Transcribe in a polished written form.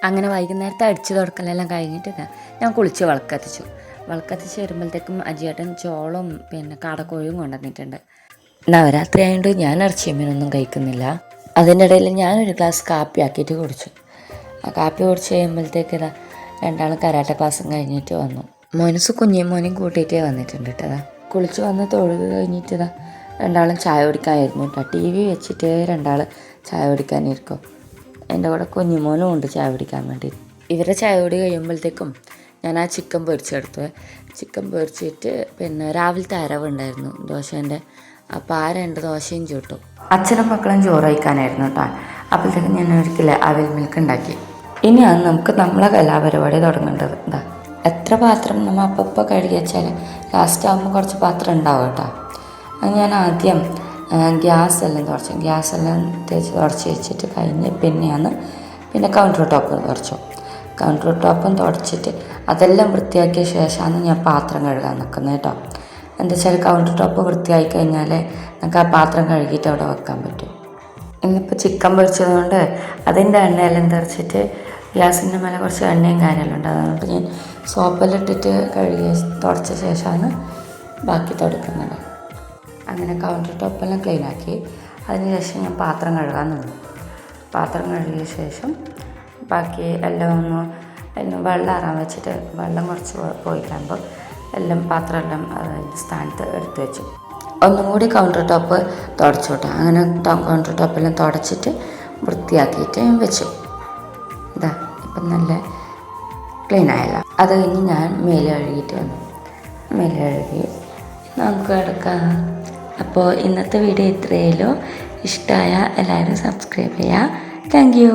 അങ്ങനെ വൈകുന്നേരത്തെ അടിച്ചു തുടക്കലെല്ലാം കഴിഞ്ഞിട്ട് ഞാൻ കുളിച്ച് വിളക്കത്തിച്ചു വരുമ്പോഴത്തേക്കും അജിയേട്ടൻ ചോളും പിന്നെ കാടക്കോഴിയും കൊണ്ടുവന്നിട്ടുണ്ട്. നവരാത്രി ആയതുകൊണ്ട് ഞാൻ ഇറച്ചിയും മീനൊന്നും കഴിക്കുന്നില്ല. അതിൻ്റെ ഇടയിൽ ഞാനൊരു ഗ്ലാസ് കാപ്പി ആക്കിയിട്ട് കുടിച്ചു. ആ കാപ്പി കുടിച്ച് കഴിയുമ്പോഴത്തേക്ക് രണ്ടാളും കരാട്ട ക്ലാസ്സും കഴിഞ്ഞിട്ട് വന്നു. മോനസ് കുഞ്ഞിമോനെയും കൂട്ടിയിട്ടേ വന്നിട്ടുണ്ട് കേട്ടോ. കുളിച്ച് വന്ന് തൊഴുത് കഴിഞ്ഞിട്ട് രണ്ടാളും ചായ കുടിക്കാനായിരുന്നു കേട്ടോ. ടി വി വെച്ചിട്ട് രണ്ടാൾ ചായ കുടിക്കാനിരിക്കും. എൻ്റെ കൂടെ കുഞ്ഞിമോനും ഉണ്ട് ചായ കുടിക്കാൻ വേണ്ടി. ഇവരുടെ ചായ കുടി കഴിയുമ്പോഴത്തേക്കും ഞാൻ ആ ചിക്കൻ പൊരിച്ചെടുത്തു. ചിക്കൻ പൊരിച്ചിട്ട് പിന്നെ രാവിലത്തെ അരവുണ്ടായിരുന്നു ദോശേൻ്റെ, അപ്പോൾ ആ 2 ദോശയും ചുട്ടു. അച്ഛനും മക്കളും ചോറ് കഴിക്കാനായിരുന്നു കേട്ടോ. അപ്പോഴത്തേക്കും ഞാൻ ഒരിക്കലും അവിൽ മിൽക്ക് ഉണ്ടാക്കി. ഇനിയാണ് നമുക്ക് നമ്മളെ കലാപരിപാടി തുടങ്ങേണ്ടത്. എത്ര പാത്രം നമ്മൾ അപ്പം കഴുകി വെച്ചാൽ ലാസ്റ്റ് ആകുമ്പോൾ കുറച്ച് പാത്രം ഉണ്ടാവും കേട്ടോ. അത് ഞാൻ ആദ്യം ഗ്യാസെല്ലാം തേച്ച് തുടച്ച് വെച്ചിട്ട് കഴിഞ്ഞ് പിന്നെ കൗണ്ടർ ടോപ്പ് തുടച്ചു. കൗണ്ടർ ടോപ്പും തുടച്ചിട്ട് അതെല്ലാം വൃത്തിയാക്കിയ ശേഷമാണ് ഞാൻ പാത്രം കഴുകാൻ നിൽക്കുന്നത് കേട്ടോ. എന്താ വെച്ചാൽ കൗണ്ടർ ടോപ്പ് വൃത്തിയായി കഴിഞ്ഞാൽ നമുക്ക് ആ പാത്രം കഴുകിയിട്ട് അവിടെ വെക്കാൻ പറ്റും. ഇന്നിപ്പോൾ ചിക്കൻ പൊരിച്ചതുകൊണ്ട് അതിൻ്റെ എണ്ണയെല്ലാം തെറിച്ചിട്ട് ഗ്യാസിൻ്റെ മേലെ കുറച്ച് എണ്ണയും കാര്യമെല്ലാം ഉണ്ട്. അതുകൊണ്ട് ഞാൻ സോപ്പെല്ലാം കഴുകി തുടച്ച ശേഷമാണ് ബാക്കി തുടക്കുന്നത്. അങ്ങനെ കൗണ്ടർ ടോപ്പെല്ലാം ക്ലീനാക്കി അതിനുശേഷം ഞാൻ പാത്രം കഴുകാൻ നിന്നു. പാത്രം കഴുകിയ ശേഷം ബാക്കി എല്ലാം ഒന്ന് വെള്ളം ആറാൻ വെച്ചിട്ട് വെള്ളം കുറച്ച് പോയി കഴിയുമ്പോൾ പാത്രമെല്ലാം സ്ഥാനത്ത് എടുത്ത് വെച്ചു. ഒന്നും കൂടി കൗണ്ടർ ടോപ്പ് തുടച്ചു കേട്ടോ. അങ്ങനെ കൗണ്ടർ ടോപ്പെല്ലാം തുടച്ചിട്ട് വൃത്തിയാക്കിയിട്ട് ഞാൻ വെച്ചു. ഇപ്പം നല്ല ക്ലീൻ ആയല്ല. അത് കഴിഞ്ഞ് ഞാൻ മേലെ കഴുകിയിട്ട് വന്നു. മേലെ കഴുകി നമുക്ക് എടുക്കാം. അപ്പോൾ ഇന്നത്തെ വീഡിയോ ഇത്രയേ ഉള്ളൂ. ഇഷ്ടമായ എല്ലാവരും സബ്സ്ക്രൈബ് ചെയ്യുക. Thank you.